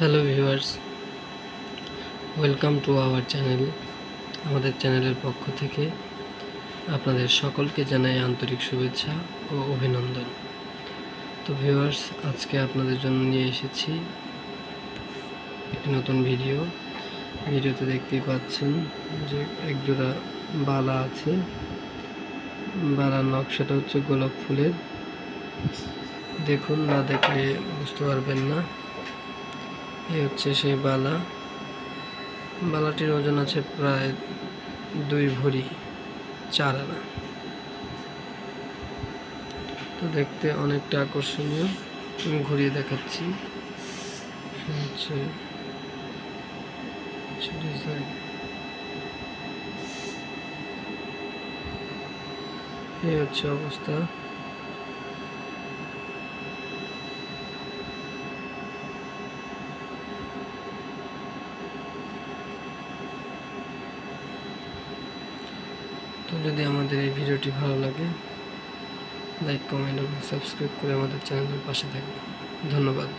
Hello viewers, welcome to our channel. আমাদের চ্যানেলের পক্ষ থেকে আপনাদের সকলকে জানাই আন্তরিক শুভেচ্ছা ও অভিনন্দন। তো ভিউয়ার্স, আজকে আপনাদের জন্য নিয়ে এসেছি একটি নতুন ভিডিওতে দেখতেই পাচ্ছেন যে একজোড়া বালা আছে। বালার নকশাটা হচ্ছে গোলাপ ফুলের। দেখুন, না দেখলে বুঝতে পারবেন না। এই হচ্ছে সেই বালাটির ওজন আছে প্রায় 2 ভরি 4 আনা। তো দেখতে অনেকটা আকর্ষণীয়। আমি ঘুরিয়ে দেখাচ্ছি। এই হচ্ছে অবস্থা। তো যদি আমাদের এই ভিডিওটি ভালো লাগে, লাইক, কমেন্ট এবং সাবস্ক্রাইব করে আমাদের চ্যানেলের পাশে থাকবেন। ধন্যবাদ।